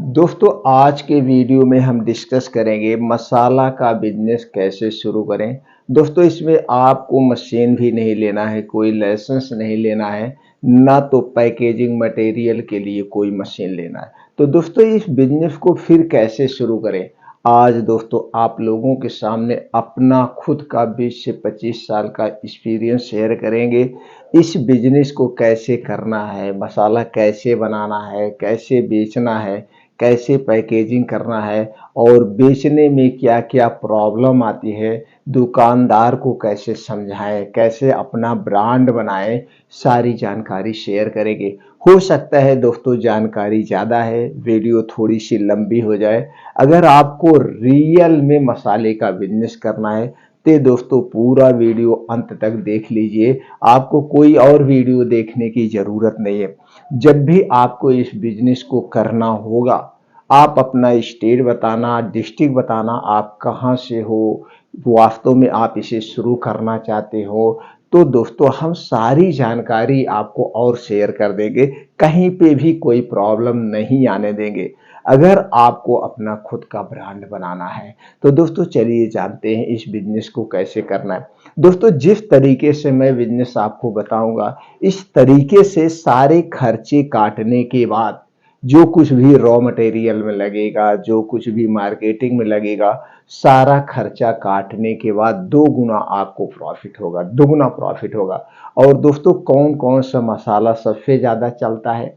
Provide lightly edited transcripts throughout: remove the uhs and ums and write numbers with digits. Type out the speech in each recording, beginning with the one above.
दोस्तों आज के वीडियो में हम डिस्कस करेंगे मसाला का बिजनेस कैसे शुरू करें। दोस्तों इसमें आपको मशीन भी नहीं लेना है, कोई लाइसेंस नहीं लेना है, ना तो पैकेजिंग मटेरियल के लिए कोई मशीन लेना है। तो दोस्तों इस बिजनेस को फिर कैसे शुरू करें, आज दोस्तों आप लोगों के सामने अपना खुद का 20 से 25 साल का एक्सपीरियंस शेयर करेंगे। इस बिजनेस को कैसे करना है, मसाला कैसे बनाना है, कैसे बेचना है, कैसे पैकेजिंग करना है और बेचने में क्या क्या प्रॉब्लम आती है, दुकानदार को कैसे समझाएं, कैसे अपना ब्रांड बनाएं, सारी जानकारी शेयर करेंगे। हो सकता है दोस्तों जानकारी ज़्यादा है, वीडियो थोड़ी सी लंबी हो जाए। अगर आपको रियल में मसाले का बिजनेस करना है तो दोस्तों पूरा वीडियो अंत तक देख लीजिए, आपको कोई और वीडियो देखने की ज़रूरत नहीं है। जब भी आपको इस बिजनेस को करना होगा, आप अपना स्टेट बताना, डिस्ट्रिक्ट बताना, आप कहाँ से हो, वास्तव में आप इसे शुरू करना चाहते हो, तो दोस्तों हम सारी जानकारी आपको और शेयर कर देंगे, कहीं पे भी कोई प्रॉब्लम नहीं आने देंगे। अगर आपको अपना खुद का ब्रांड बनाना है तो दोस्तों चलिए जानते हैं इस बिजनेस को कैसे करना है। दोस्तों जिस तरीके से मैं बिजनेस आपको बताऊंगा, इस तरीके से सारे खर्चे काटने के बाद जो कुछ भी रॉ मटेरियल में लगेगा, जो कुछ भी मार्केटिंग में लगेगा, सारा खर्चा काटने के बाद दो गुना आपको प्रॉफिट होगा, दुगुना प्रॉफिट होगा। और दोस्तों कौन कौन सा मसाला सबसे ज़्यादा चलता है,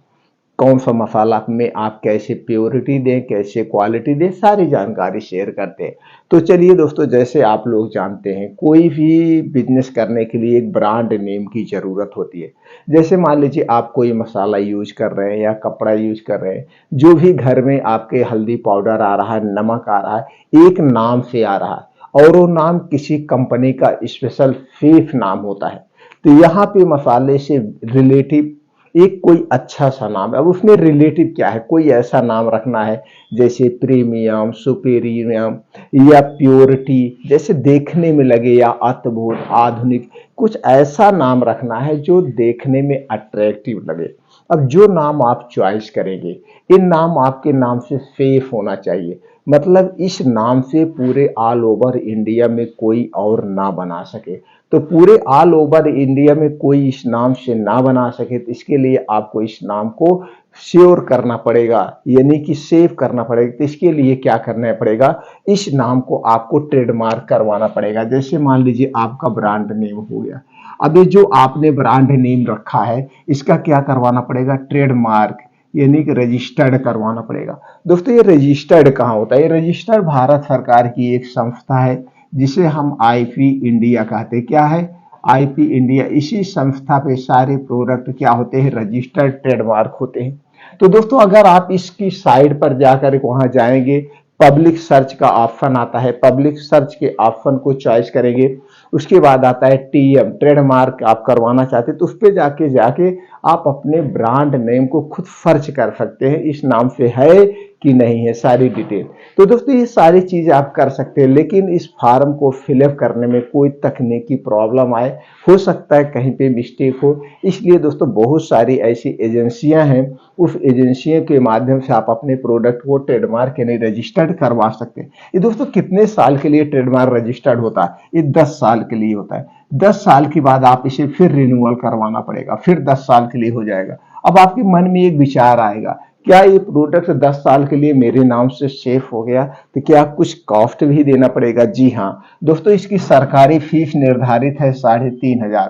कौन सा मसाला में आप कैसे प्योरिटी दें, कैसे क्वालिटी दें, सारी जानकारी शेयर करते हैं। तो चलिए दोस्तों, जैसे आप लोग जानते हैं कोई भी बिजनेस करने के लिए एक ब्रांड नेम की ज़रूरत होती है। जैसे मान लीजिए आप कोई मसाला यूज कर रहे हैं या कपड़ा यूज कर रहे हैं, जो भी घर में आपके हल्दी पाउडर आ रहा है, नमक आ रहा है, एक नाम से आ रहा है और वो नाम किसी कंपनी का स्पेशल सेफ नाम होता है। तो यहाँ पे मसाले से रिलेटिव एक कोई अच्छा सा नाम है। अब उसमें रिलेटिव क्या है, कोई ऐसा नाम रखना है जैसे प्रीमियम, सुपीरियम या प्योरिटी, जैसे देखने में लगे, या अद्भुत, आधुनिक, कुछ ऐसा नाम रखना है जो देखने में अट्रैक्टिव लगे। अब जो नाम आप चॉइस करेंगे, इन नाम आपके नाम से सेफ होना चाहिए, मतलब इस नाम से पूरे ऑल ओवर इंडिया में कोई और ना बना सके। तो पूरे ऑल ओवर इंडिया में कोई इस नाम से ना बना सके, तो इसके लिए आपको इस नाम को श्योर करना पड़ेगा, यानी कि सेव करना पड़ेगा। तो इसके लिए क्या करना पड़ेगा, इस नाम को आपको ट्रेडमार्क करवाना पड़ेगा। जैसे मान लीजिए आपका ब्रांड नेम हो गया, अब ये जो आपने ब्रांड नेम रखा है इसका क्या करवाना पड़ेगा, ट्रेडमार्क, यानी कि रजिस्टर्ड करवाना पड़ेगा। दोस्तों ये रजिस्टर्ड कहाँ होता है, ये रजिस्टर्ड भारत सरकार की एक संस्था है जिसे हम आईपी इंडिया कहते हैं। क्या है, आईपी इंडिया। इसी संस्था पे सारे प्रोडक्ट क्या होते हैं, रजिस्टर्ड ट्रेडमार्क होते हैं। तो दोस्तों अगर आप इसकी साइड पर जाकर वहां जाएंगे, पब्लिक सर्च का ऑप्शन आता है, पब्लिक सर्च के ऑप्शन को चॉइस करेंगे, उसके बाद आता है टीएम, ट्रेडमार्क आप करवाना चाहते हैं, तो उस पर जाके जाके आप अपने ब्रांड नेम को खुद सर्च कर सकते हैं, इस नाम से है कि नहीं है, सारी डिटेल। तो दोस्तों ये सारी चीज आप कर सकते हैं, लेकिन इस फॉर्म को फिलअप करने में कोई तकनीकी प्रॉब्लम आए, हो सकता है कहीं पे मिस्टेक हो, इसलिए दोस्तों बहुत सारी ऐसी एजेंसियां हैं, उस एजेंसियों के माध्यम से आप अपने प्रोडक्ट को ट्रेडमार्क यानी रजिस्टर्ड करवा सकते हैं। ये दोस्तों कितने साल के लिए ट्रेडमार्क रजिस्टर्ड होता है, ये 10 साल के लिए होता है। 10 साल के बाद आप इसे फिर रिन्यूअल करवाना पड़ेगा, फिर 10 साल के लिए हो जाएगा। अब आपके मन में एक विचार आएगा, क्या ये प्रोडक्ट 10 साल के लिए मेरे नाम से सेफ हो गया, तो क्या कुछ कॉस्ट भी देना पड़ेगा? जी हाँ दोस्तों, इसकी सरकारी फीस निर्धारित है 3,500,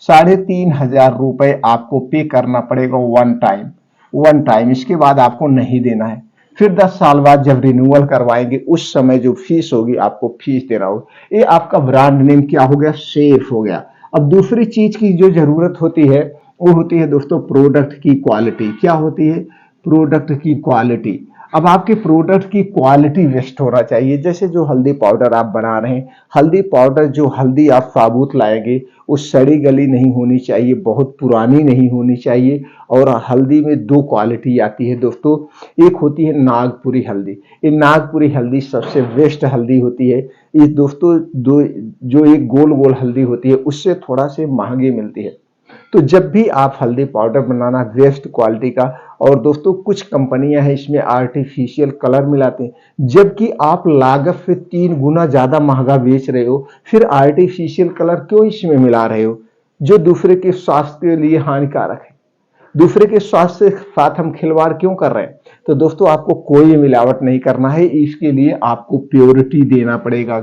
3,500 रुपए आपको पे करना पड़ेगा वन टाइम, इसके बाद आपको नहीं देना है। फिर 10 साल बाद जब रिन्यूअल करवाएंगे उस समय जो फीस होगी आपको फीस देना होगा। ये आपका ब्रांड नेम क्या हो गया, सेफ हो गया। अब दूसरी चीज की जो जरूरत होती है वो होती है दोस्तों प्रोडक्ट की क्वालिटी। क्या होती है, प्रोडक्ट की क्वालिटी। अब आपके प्रोडक्ट की क्वालिटी बेस्ट होना चाहिए। जैसे जो हल्दी पाउडर आप बना रहे हैं, हल्दी पाउडर जो हल्दी आप साबुत लाएंगे वो सड़ी गली नहीं होनी चाहिए, बहुत पुरानी नहीं होनी चाहिए। और हल्दी में दो क्वालिटी आती है दोस्तों, एक होती है नागपुरी हल्दी, ये नागपुरी हल्दी सबसे बेस्ट हल्दी होती है। ये दोस्तों दो जो एक गोल गोल हल्दी होती है उससे थोड़ा से महंगी मिलती है। तो जब भी आप हल्दी पाउडर बनाना बेस्ट क्वालिटी का, और दोस्तों कुछ कंपनियां हैं इसमें आर्टिफिशियल कलर मिलाते हैं, जबकि आप लागत से 3 गुना ज्यादा महंगा बेच रहे हो, फिर आर्टिफिशियल कलर क्यों इसमें मिला रहे हो, जो दूसरे के स्वास्थ्य के लिए हानिकारक है। दूसरे के स्वास्थ्य के साथ हम खिलवाड़ क्यों कर रहे हैं। तो दोस्तों आपको कोई मिलावट नहीं करना है, इसके लिए आपको प्योरिटी देना पड़ेगा,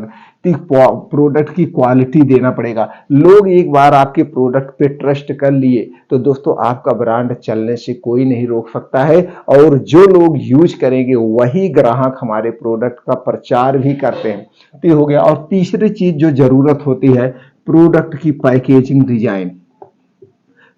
प्रोडक्ट की क्वालिटी देना पड़ेगा। लोग एक बार आपके प्रोडक्ट पे ट्रस्ट कर लिए तो दोस्तों आपका ब्रांड चलने से कोई नहीं रोक सकता है, और जो लोग यूज करेंगे वही ग्राहक हमारे प्रोडक्ट का प्रचार भी करते हैं। तो ये हो गया। और तीसरी चीज जो जरूरत होती है, प्रोडक्ट की पैकेजिंग डिजाइन।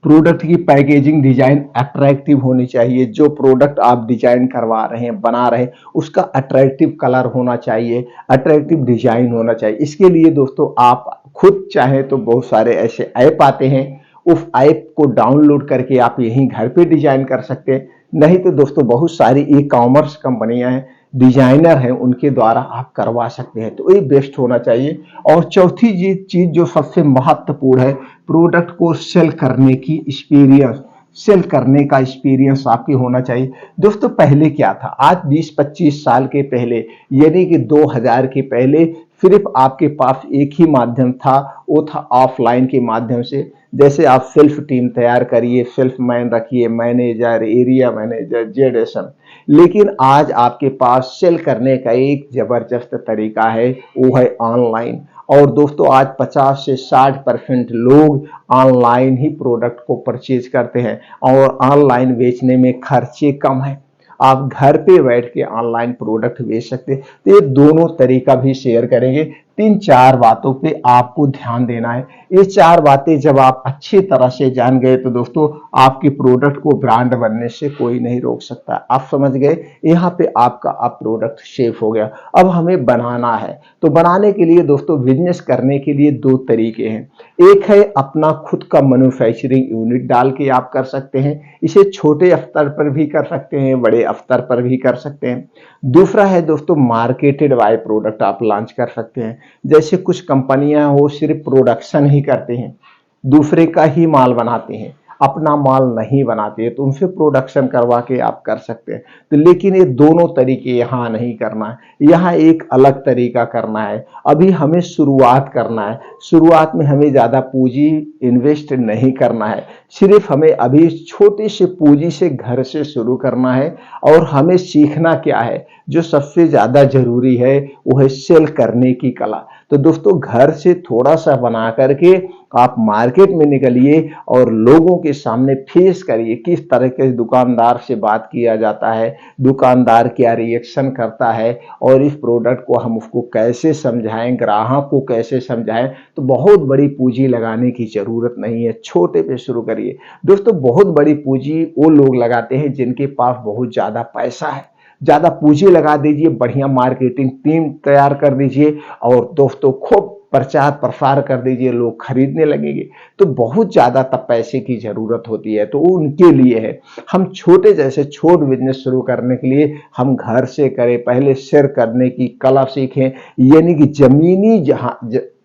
प्रोडक्ट की पैकेजिंग डिजाइन अट्रैक्टिव होनी चाहिए। जो प्रोडक्ट आप डिजाइन करवा रहे हैं, बना रहे हैं, उसका अट्रैक्टिव कलर होना चाहिए, अट्रैक्टिव डिजाइन होना चाहिए। इसके लिए दोस्तों आप खुद चाहें तो बहुत सारे ऐसे ऐप आते हैं, उस ऐप को डाउनलोड करके आप यहीं घर पे डिजाइन कर सकते हैं। नहीं तो दोस्तों बहुत सारी ई कॉमर्स कंपनियां हैं, डिजाइनर हैं, उनके द्वारा आप करवा सकते हैं। तो ये बेस्ट होना चाहिए। और चौथी चीज जो सबसे महत्वपूर्ण है, प्रोडक्ट को सेल करने की एक्सपीरियंस। सेल करने का एक्सपीरियंस आपकी होना चाहिए। दोस्तों पहले क्या था, आज 20-25 साल के पहले, यानी कि 2000 के पहले, सिर्फ आपके पास एक ही माध्यम था, वो था ऑफलाइन के माध्यम से। जैसे आप सेल्फ टीम तैयार करिए, सेल्फ मैन रखिए, मैनेजर, एरिया मैनेजर, जेडेसन। लेकिन आज आपके पास सेल करने का एक जबरदस्त तरीका है, वो है ऑनलाइन। और दोस्तों आज 50 से 60% लोग ऑनलाइन ही प्रोडक्ट को परचेज करते हैं, और ऑनलाइन बेचने में खर्चे कम है। आप घर पे बैठ के ऑनलाइन प्रोडक्ट बेच सकते हैं। तो ये दोनों तरीका भी शेयर करेंगे। 3-4 बातों पे आपको ध्यान देना है। ये 4 बातें जब आप अच्छी तरह से जान गए तो दोस्तों आपके प्रोडक्ट को ब्रांड बनने से कोई नहीं रोक सकता। आप समझ गए, यहाँ पे आपका आप प्रोडक्ट सेफ हो गया। अब हमें बनाना है, तो बनाने के लिए दोस्तों बिजनेस करने के लिए 2 तरीके हैं। एक है अपना खुद का मैन्युफैक्चरिंग यूनिट डाल के आप कर सकते हैं, इसे छोटे स्तर पर भी कर सकते हैं, बड़े स्तर पर भी कर सकते हैं। दूसरा है दोस्तों मार्केटेड बाय प्रोडक्ट आप लॉन्च कर सकते हैं। जैसे कुछ कंपनियां वो सिर्फ प्रोडक्शन ही करते हैं, दूसरे का ही माल बनाते हैं, अपना माल नहीं बनाते हैं, तो उनसे प्रोडक्शन करवा के आप कर सकते हैं। तो लेकिन ये दोनों तरीके यहाँ नहीं करना है, यहाँ एक अलग तरीका करना है। अभी हमें शुरुआत करना है, शुरुआत में हमें ज्यादा पूंजी इन्वेस्ट नहीं करना है, सिर्फ हमें अभी छोटे से पूंजी से घर से शुरू करना है। और हमें सीखना क्या है, जो सबसे ज्यादा जरूरी है वो है सेल करने की कला। तो दोस्तों घर से थोड़ा सा बना करके आप मार्केट में निकलिए और लोगों के सामने फेस करिए, किस तरह के दुकानदार से बात किया जाता है, दुकानदार क्या रिएक्शन करता है, और इस प्रोडक्ट को हम उसको कैसे समझाएं, ग्राहक को कैसे समझाएं। तो बहुत बड़ी पूंजी लगाने की जरूरत नहीं है, छोटे पे शुरू करिए। दोस्तों बहुत बड़ी पूंजी वो लोग लगाते हैं जिनके पास बहुत ज्यादा पैसा है। ज्यादा पूंजी लगा दीजिए, बढ़िया मार्केटिंग टीम तैयार कर दीजिए, और दोस्तों खूब प्रचार प्रसार कर दीजिए, लोग खरीदने लगेंगे। तो बहुत ज्यादा तब पैसे की जरूरत होती है, तो वो उनके लिए है। हम छोटे जैसे छोट बिजनेस शुरू करने के लिए हम घर से करें, पहले शेयर करने की कला सीखें, यानी कि जमीनी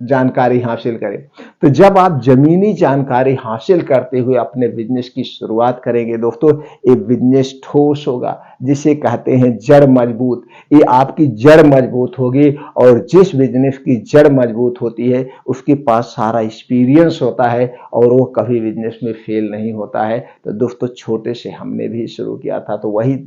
जानकारी हासिल करें। तो जब आप जमीनी जानकारी हासिल करते हुए अपने बिजनेस की शुरुआत करेंगे दोस्तों, ये बिजनेस ठोस होगा, जिसे कहते हैं जड़ मजबूत। ये आपकी जड़ मजबूत होगी, और जिस बिजनेस की जड़ मजबूत होती है उसके पास सारा एक्सपीरियंस होता है, और वो कभी बिजनेस में फेल नहीं होता है। तो दोस्तों छोटे से हमने भी शुरू किया था, तो वही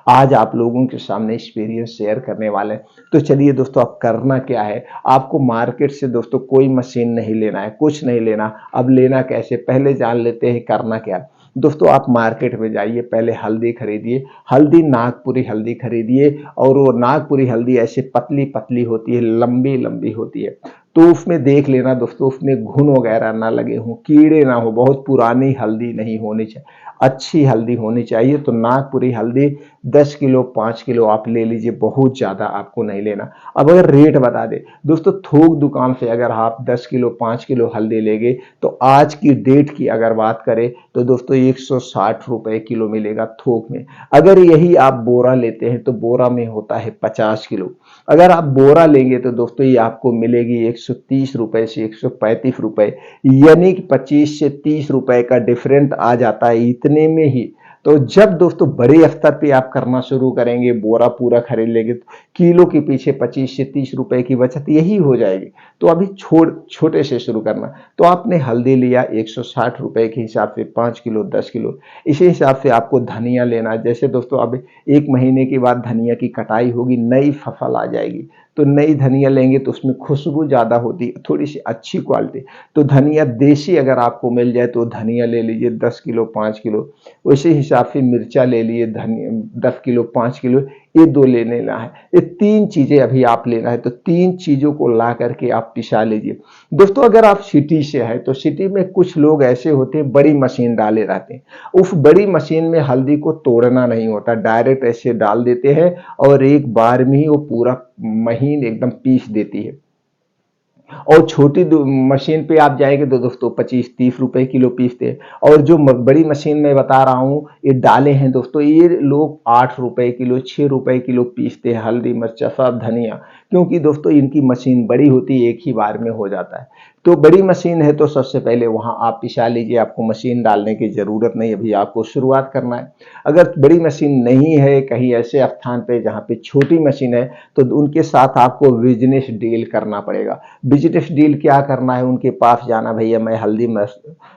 आज आप लोगों के सामने एक्सपीरियंस शेयर करने वाले हैं। तो चलिए दोस्तों, अब करना क्या है, आपको मार्केट से दोस्तों कोई मशीन नहीं लेना है, कुछ नहीं लेना। अब लेना कैसे, पहले जान लेते हैं करना क्या। दोस्तों आप मार्केट में जाइए, पहले हल्दी खरीदिए, हल्दी नागपुरी हल्दी खरीदिए, और वो नागपुरी हल्दी ऐसे पतली पतली होती है, लंबी लंबी होती है। तो उसमें देख लेना दोस्तों, उसमें घुन वगैरह ना लगे हों, कीड़े ना हो, बहुत पुरानी हल्दी नहीं होनी चाहिए। अच्छी हल्दी होनी चाहिए। तो नागपुरी हल्दी 10 किलो 5 किलो आप ले लीजिए, बहुत ज़्यादा आपको नहीं लेना। अब अगर रेट बता दें दोस्तों, थोक दुकान से अगर आप 10 किलो 5 किलो हल्दी लेंगे तो आज की डेट की अगर बात करें तो दोस्तों 160 रुपए किलो मिलेगा थोक में। अगर यही आप बोरा लेते हैं तो बोरा में होता है 50 किलो। अगर आप बोरा लेंगे तो दोस्तों ये आपको मिलेगी 130 रुपए से 135 रुपए, यानी कि 25 से 30 रुपए का डिफरेंट आ जाता है इतने में ही। तो जब दोस्तों बड़े स्तर पे आप करना शुरू करेंगे, बोरा पूरा खरीद लेंगे तो किलो के पीछे 25 से 30 रुपए की बचत यही हो जाएगी। तो अभी छोटे से शुरू करना। तो आपने हल्दी लिया 160 रुपए के हिसाब से 5 किलो 10 किलो, इसी हिसाब से आपको धनिया लेना है। जैसे दोस्तों अब 1 महीने के बाद धनिया की कटाई होगी, नई फसल आ जाएगी, तो नई धनिया लेंगे तो उसमें खुशबू ज़्यादा होती है, थोड़ी सी अच्छी क्वालिटी। तो धनिया देसी अगर आपको मिल जाए तो धनिया ले लीजिए 10 किलो 5 किलो। उसी हिसाब से मिर्चा ले लिए धनिया 10 किलो 5 किलो, ये 2 ले लेना है। ये 3 चीज़ें अभी आप लेना है, तो 3 चीज़ों को ला करके आप पिसा लीजिए। दोस्तों अगर आप सिटी से हैं तो सिटी में कुछ लोग ऐसे होते हैं बड़ी मशीन डाले रहते हैं। उस बड़ी मशीन में हल्दी को तोड़ना नहीं होता, डायरेक्ट ऐसे डाल देते हैं और एक बार में ही वो पूरा महीन एकदम पीस देती है। और छोटी मशीन पे आप जाएंगे तो दोस्तों 25-30 रुपए किलो पीसते हैं। और जो बड़ी मशीन में बता रहा हूँ ये डाले हैं दोस्तों, ये लोग 8 रुपए किलो 6 रुपए किलो पीसते हैं हल्दी मिर्चा सब धनिया, क्योंकि दोस्तों इनकी मशीन बड़ी होती है, एक ही बार में हो जाता है। तो बड़ी मशीन है तो सबसे पहले वहां आप पिसा लीजिए, आपको मशीन डालने की जरूरत नहीं, अभी आपको शुरुआत करना है। अगर बड़ी मशीन नहीं है कहीं ऐसे स्थान पे जहाँ पे छोटी मशीन है तो उनके साथ आपको बिजनेस डील करना पड़ेगा। बिजनेस डील क्या करना है, उनके पास जाना, भैया मैं हल्दी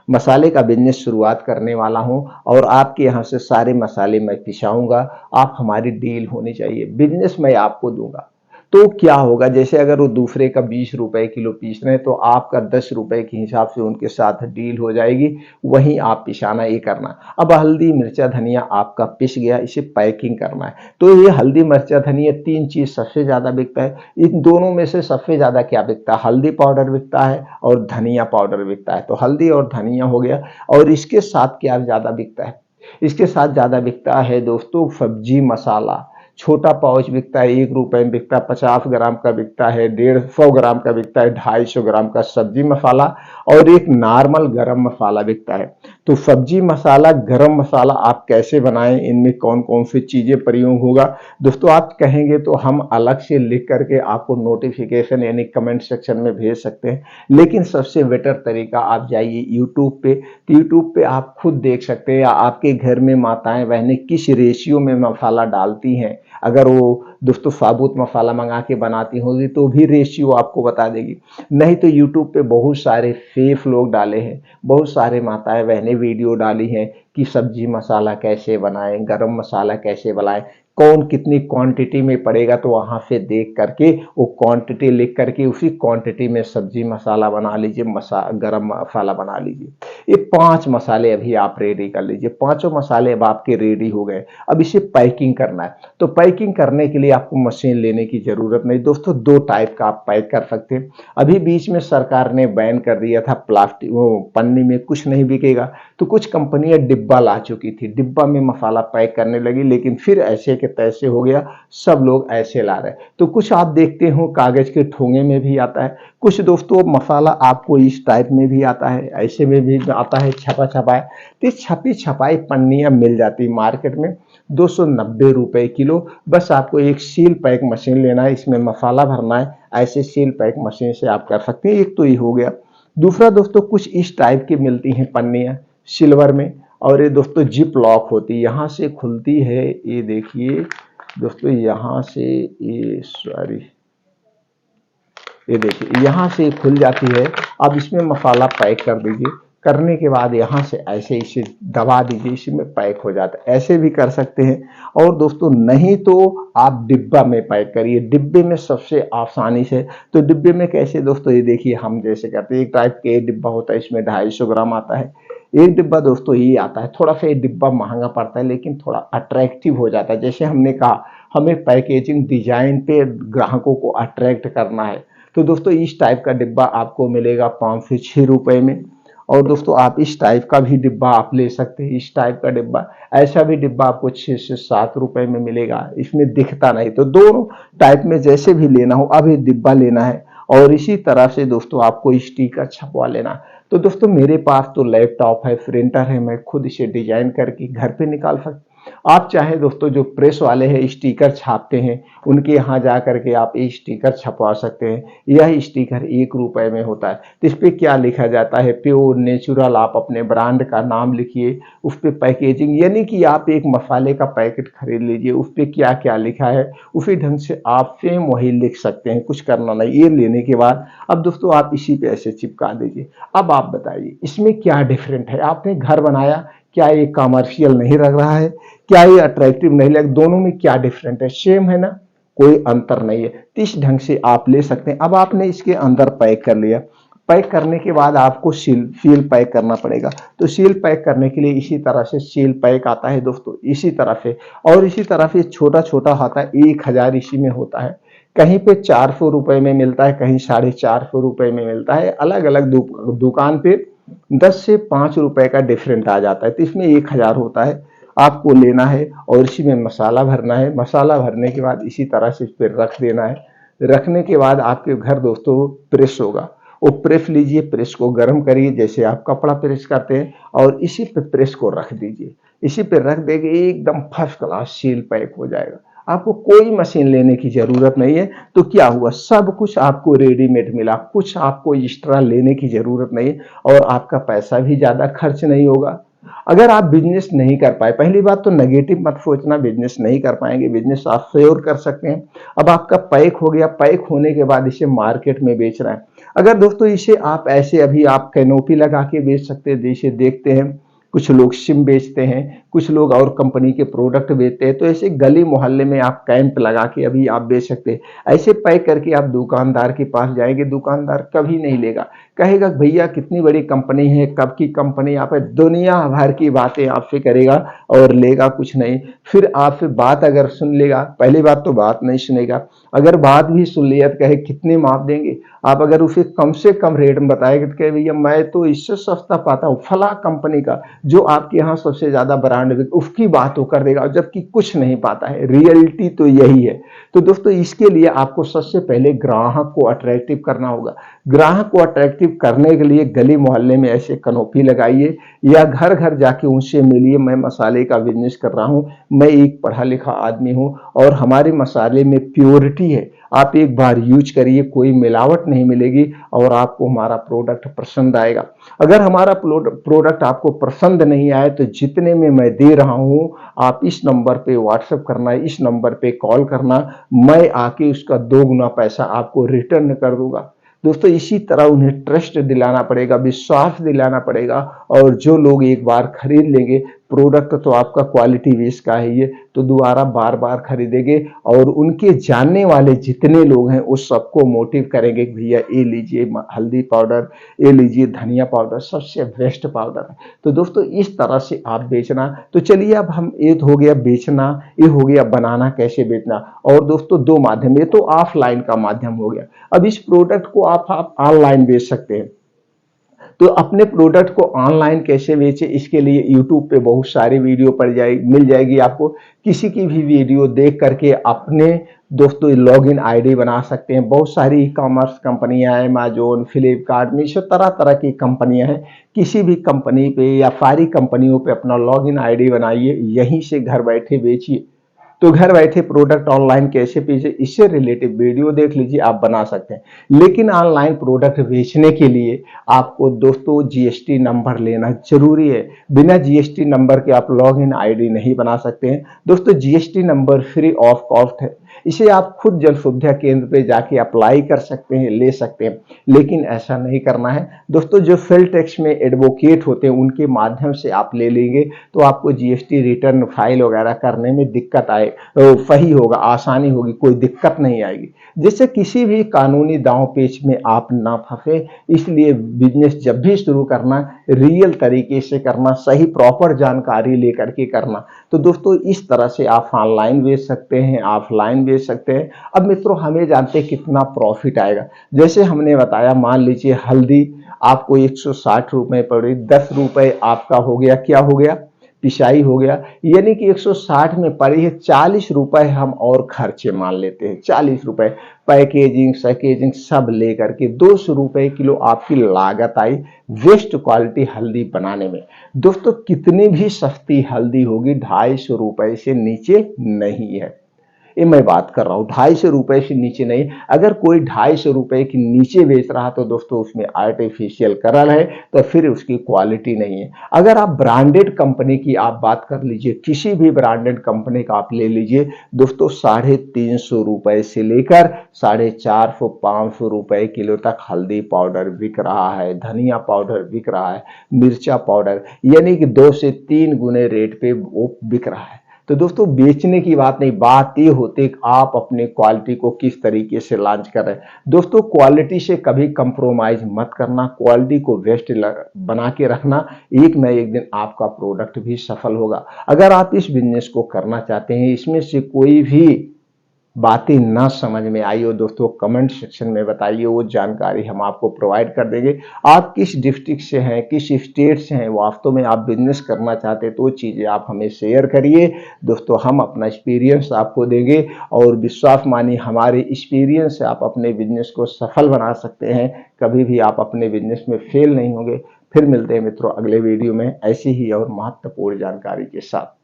मसाले का बिजनेस शुरुआत करने वाला हूं और आपके यहाँ से सारे मसाले मैं पिसाऊंगा, आप हमारी डील होनी चाहिए, बिजनेस मैं आपको दूंगा। तो क्या होगा, जैसे अगर वो दूसरे का 20 रुपए किलो पीस रहे हैं तो आपका 10 रुपए के हिसाब से उनके साथ डील हो जाएगी, वहीं आप पिसाना ये करना। अब हल्दी मिर्चा धनिया आपका पिस गया, इसे पैकिंग करना है। तो ये हल्दी मिर्चा धनिया 3 चीज सबसे ज्यादा बिकता है। इन दोनों में से सबसे ज्यादा क्या बिकता है, हल्दी पाउडर बिकता है और धनिया पाउडर बिकता है। तो हल्दी और धनिया हो गया। और इसके साथ क्या ज्यादा बिकता है, इसके साथ ज्यादा बिकता है दोस्तों सब्जी मसाला। छोटा पाउच बिकता है 1 रुपए में बिकता है, 50 ग्राम का बिकता है, 150 ग्राम का बिकता है, 250 ग्राम का सब्जी मसाला और एक नॉर्मल गरम मसाला बिकता है। तो सब्जी मसाला गरम मसाला आप कैसे बनाएं, इनमें कौन कौन सी चीजें प्रयोग होगा दोस्तों, आप कहेंगे तो हम अलग से लिख करके आपको नोटिफिकेशन यानी कमेंट सेक्शन में भेज सकते हैं। लेकिन सबसे बेटर तरीका आप जाइए यूट्यूब पे, तो यूट्यूब पे आप खुद देख सकते हैं या आपके घर में माताएं बहनें किस रेशियो में मसाला डालती हैं। अगर वो दोस्तों साबुत मसाला मंगा के बनाती होगी तो भी रेशियो आपको बता देगी। नहीं तो यूट्यूब पे बहुत सारे सेफ लोग डाले हैं, बहुत सारे माताएं बहनें वीडियो डाली हैं कि सब्जी मसाला कैसे बनाएं, गरम मसाला कैसे बनाएं, कौन कितनी क्वांटिटी में पड़ेगा, तो वहां से देख करके वो क्वांटिटी लिख करके उसी क्वांटिटी में सब्जी मसाला बना लीजिए, गरम मसाला बना लीजिए। ये 5 मसाले अभी आप रेडी कर लीजिए, पांचों मसाले अब आपके रेडी हो गए। अब इसे पैकिंग करना है। तो पैकिंग करने के लिए आपको मशीन लेने की जरूरत नहीं दोस्तों, 2 टाइप का आप पैक कर सकते हैं। अभी बीच में सरकार ने बैन कर दिया था प्लास्टिक, वो पन्नी में कुछ नहीं बिकेगा, तो कुछ कंपनियां डिब्बा ला चुकी थी, डिब्बा में मसाला पैक करने लगी, लेकिन फिर ऐसे के तैसे हो गया, सब लोग ऐसे ला रहे। तो कुछ आप देखते हो कागज के ठोंगे में भी आता है, कुछ दोस्तों मसाला आपको इस टाइप में भी आता है, ऐसे में भी आता है छपा छपाए। तो छपी छपाई पन्नियां मिल जाती मार्केट में 290 रुपए किलो। बस आपको एक सील पैक मशीन लेना है, इसमें मसाला भरना है, ऐसे सील पैक मशीन से आप कर सकते हैं। एक तो ये हो गया। दूसरा दोस्तों कुछ इस टाइप की मिलती हैं पन्नियां सिल्वर में, और ये दोस्तों जिप लॉक होती है, यहाँ से खुलती है, ये देखिए दोस्तों यहाँ से, ये सॉरी, ये देखिए यहाँ से खुल जाती है। अब इसमें मसाला पैक कर दीजिए, करने के बाद यहाँ से ऐसे इसे दबा दीजिए, इसमें पैक हो जाता है, ऐसे भी कर सकते हैं। और दोस्तों नहीं तो आप डिब्बा में पैक करिए, डिब्बे में सबसे आसानी से। तो डिब्बे में कैसे दोस्तों, ये देखिए हम जैसे करते हैं, एक टाइप के डिब्बा होता है, इसमें 250 ग्राम आता है। एक डिब्बा दोस्तों ये आता है, थोड़ा सा ये डिब्बा महंगा पड़ता है लेकिन थोड़ा अट्रैक्टिव हो जाता है। जैसे हमने कहा हमें पैकेजिंग डिजाइन पे ग्राहकों को अट्रैक्ट करना है, तो दोस्तों इस टाइप का डिब्बा आपको मिलेगा 5 से 6 रुपए में। और दोस्तों आप इस टाइप का भी डिब्बा आप ले सकते हैं। इस टाइप का डिब्बा, ऐसा भी डिब्बा आपको 6 से 7 रुपए में मिलेगा, इसमें दिखता नहीं। तो दोनों टाइप में जैसे भी लेना हो, अब ये डिब्बा लेना है और इसी तरह से दोस्तों आपको स्टिकर छपवा लेना है। तो दोस्तों मेरे पास तो लैपटॉप है, प्रिंटर है, मैं खुद इसे डिजाइन करके घर पे निकाल सकता। आप चाहे दोस्तों जो प्रेस वाले हैं स्टिकर छापते हैं, उनके यहाँ जा करके आप ये स्टिकर छपवा सकते हैं। यह स्टिकर 1 रुपए में होता है। तो इस पे क्या लिखा जाता है, प्योर नेचुरल, आप अपने ब्रांड का नाम लिखिए, उस पे पैकेजिंग, यानी कि आप एक मसाले का पैकेट खरीद लीजिए, उस पे क्या क्या लिखा है उसी ढंग से आप सेम वही लिख सकते हैं, कुछ करना नहीं। ये लेने के बाद अब दोस्तों आप इसी पे ऐसे चिपका दीजिए। अब आप बताइए इसमें क्या डिफरेंट है, आपने घर बनाया, क्या ये कमर्शियल नहीं लग रहा है, क्या ये अट्रैक्टिव नहीं लग, दोनों में क्या डिफरेंट है, सेम है ना, कोई अंतर नहीं है। तो इस ढंग से आप ले सकते हैं। अब आपने इसके अंदर पैक कर लिया, पैक करने के बाद आपको सील पैक करना पड़ेगा। तो सील पैक करने के लिए इसी तरह से सील पैक आता है दोस्तों, इसी तरह से, और इसी तरह से छोटा छोटा आता है, 1000 इसी में होता है। कहीं पे 400 रुपए में मिलता है, कहीं 450 रुपए में मिलता है, अलग अलग दुकान पे 10 से 5 रुपए का डिफरेंट आ जाता है। तो इसमें 1000 होता है, आपको लेना है और इसी में मसाला भरना है। मसाला भरने के बाद इसी तरह से इस पर रख देना है। रखने के बाद आपके घर दोस्तों प्रेस होगा, वो प्रेस लीजिए, प्रेस को गर्म करिए जैसे आप कपड़ा प्रेस करते हैं, और इसी पे प्रेस को रख दीजिए। इसी पे रख देंगे एकदम फर्स्ट क्लास सील पैक हो जाएगा। आपको कोई मशीन लेने की जरूरत नहीं है। तो क्या हुआ, सब कुछ आपको रेडीमेड मिला, कुछ आपको एक्स्ट्रा लेने की जरूरत नहीं है, और आपका पैसा भी ज्यादा खर्च नहीं होगा। अगर आप बिजनेस नहीं कर पाए, पहली बात तो नेगेटिव मत सोचना, बिजनेस नहीं कर पाएंगे, बिजनेस आप श्योर कर सकते हैं। अब आपका पैक हो गया, पैक होने के बाद इसे मार्केट में बेच रहे हैं। अगर दोस्तों इसे आप ऐसे अभी आप कैनोपी लगा के बेच सकते हैं, जैसे देखते हैं कुछ लोग सिम बेचते हैं, कुछ लोग और कंपनी के प्रोडक्ट बेचते हैं, तो ऐसे गली मोहल्ले में आप कैंप लगा के अभी आप बेच सकते हैं। ऐसे पैक करके आप दुकानदार के पास जाएंगे, दुकानदार कभी नहीं लेगा, कहेगा भैया कितनी बड़ी कंपनी है, कब की कंपनी, आप दुनिया भर की बातें आपसे करेगा और लेगा कुछ नहीं। फिर आपसे बात अगर सुन लेगा, पहली बात तो बात नहीं सुनेगा, अगर बात भी सुन लिया तो कहे कितने में आप देंगे। आप अगर उसे कम से कम रेट में बताएंगे तो कहे भैया मैं तो इससे सस्ता पाता हूँ फला कंपनी का, जो आपके यहाँ सबसे ज्यादा ब्रांड, उसकी बात वो कर देगा, जबकि कुछ नहीं पाता है। रियलिटी तो यही है। तो दोस्तों इसके लिए आपको सबसे पहले ग्राहक को अट्रैक्टिव करना होगा। ग्राहक को अट्रैक्टिव करने के लिए गली मोहल्ले में ऐसे कनोपी लगाइए, या घर घर जाके उनसे मिलिए, मैं मसाले का बिजनेस कर रहा हूँ, मैं एक पढ़ा लिखा आदमी हूँ और हमारे मसाले में प्योरिटी है, आप एक बार यूज करिए, कोई मिलावट नहीं मिलेगी और आपको हमारा प्रोडक्ट पसंद आएगा। अगर हमारा प्रोडक्ट आपको पसंद नहीं आए तो जितने में मैं दे रहा हूं, आप इस नंबर पे व्हाट्सएप करना, इस नंबर पे कॉल करना, मैं आके उसका 2 गुना पैसा आपको रिटर्न कर दूंगा। दोस्तों इसी तरह उन्हें ट्रस्ट दिलाना पड़ेगा, विश्वास दिलाना पड़ेगा, और जो लोग एक बार खरीद लेंगे, प्रोडक्ट तो आपका क्वालिटी बेस का है ये, तो दोबारा बार बार खरीदेंगे, और उनके जानने वाले जितने लोग हैं उस सबको मोटिव करेंगे कि भैया ये लीजिए हल्दी पाउडर, ये लीजिए धनिया पाउडर, सबसे बेस्ट पाउडर है। तो दोस्तों इस तरह से आप बेचना। तो चलिए अब हम, ये हो गया बेचना, ये हो गया बनाना कैसे बेचना, और दोस्तों 2 माध्यम, ये तो ऑफलाइन का माध्यम हो गया। अब इस प्रोडक्ट को आप ऑनलाइन बेच सकते हैं। तो अपने प्रोडक्ट को ऑनलाइन कैसे बेचे, इसके लिए यूट्यूब पे बहुत सारी वीडियो मिल जाएगी आपको। किसी की भी वीडियो देख करके अपने दोस्तों लॉगिन आईडी बना सकते हैं। बहुत सारी ई कॉमर्स कंपनियां हैं, अमेजोन, फ्लिपकार्ट, मीशो, तरह तरह की कंपनियां हैं। किसी भी कंपनी पे या सारी कंपनियों पे अपना लॉगिन आईडी बनाइए, यहीं से घर बैठे बेचिए। तो घर बैठे प्रोडक्ट ऑनलाइन कैसे बेचे, इससे रिलेटेड वीडियो देख लीजिए, आप बना सकते हैं। लेकिन ऑनलाइन प्रोडक्ट बेचने के लिए आपको दोस्तों जीएसटी नंबर लेना जरूरी है। बिना जीएसटी नंबर के आप लॉगिन आईडी नहीं बना सकते हैं। दोस्तों GST number free of cost है, इसे आप खुद जन सुविधा केंद्र पे जाके अप्लाई कर सकते हैं, ले सकते हैं, लेकिन ऐसा नहीं करना है दोस्तों। जो सेल टैक्स में एडवोकेट होते हैं उनके माध्यम से आप ले लेंगे तो आपको जीएसटी रिटर्न फाइल वगैरह करने में दिक्कत आए, सही होगा, आसानी होगी, कोई दिक्कत नहीं आएगी। जिससे किसी भी कानूनी दांव पेच में आप ना फंसे। इसलिए बिजनेस जब भी शुरू करना, रियल तरीके से करना, सही प्रॉपर जानकारी लेकर के करना। तो दोस्तों इस तरह से आप ऑनलाइन बेच सकते हैं, ऑफलाइन बेच सकते हैं। अब मित्रों हमें जानते हैं कितना प्रॉफिट आएगा। जैसे हमने बताया, मान लीजिए हल्दी आपको 160 रुपए पड़े, 10 रुपए आपका हो गया, क्या हो गया, पिसाई हो गया। यानी कि 160 में पड़ी है, 40 रुपए हम और खर्चे मान लेते हैं, 40 रुपए पैकेजिंग सैकेजिंग सब लेकर के 200 रुपए किलो आपकी लागत आई वेस्ट क्वालिटी हल्दी बनाने में। दोस्तों कितनी भी सस्ती हल्दी होगी 250 रुपए से नीचे नहीं है, ये मैं बात कर रहा हूँ, 250 रुपए से नीचे नहीं। अगर कोई 250 रुपए के नीचे बेच रहा तो दोस्तों उसमें आर्टिफिशियल कलर है, तो फिर उसकी क्वालिटी नहीं है। अगर आप ब्रांडेड कंपनी की आप बात कर लीजिए, किसी भी ब्रांडेड कंपनी का आप ले लीजिए दोस्तों, 350 रुपए से लेकर 450 500 रुपए किलो तक हल्दी पाउडर बिक रहा है, धनिया पाउडर बिक रहा है, मिर्चा पाउडर, यानी कि 2 से 3 गुने रेट पे वो बिक रहा है। तो दोस्तों बेचने की बात नहीं, बात ये होती है कि आप अपने क्वालिटी को किस तरीके से लॉन्च कर रहे हैं। दोस्तों क्वालिटी से कभी कंप्रोमाइज मत करना, क्वालिटी को बेस्ट बना के रखना, एक न एक दिन आपका प्रोडक्ट भी सफल होगा। अगर आप इस बिजनेस को करना चाहते हैं, इसमें से कोई भी बातें ना समझ में आई हो दोस्तों, कमेंट सेक्शन में बताइए, वो जानकारी हम आपको प्रोवाइड कर देंगे। आप किस डिस्ट्रिक्ट से हैं, किस स्टेट से हैं, वास्तव में आप बिजनेस करना चाहते हैं तो वो चीज़ें आप हमें शेयर करिए दोस्तों, हम अपना एक्सपीरियंस आपको देंगे और विश्वास मानिए हमारे एक्सपीरियंस से आप अपने बिजनेस को सफल बना सकते हैं, कभी भी आप अपने बिजनेस में फेल नहीं होंगे। फिर मिलते हैं मित्रों अगले वीडियो में ऐसी ही और महत्वपूर्ण जानकारी के साथ।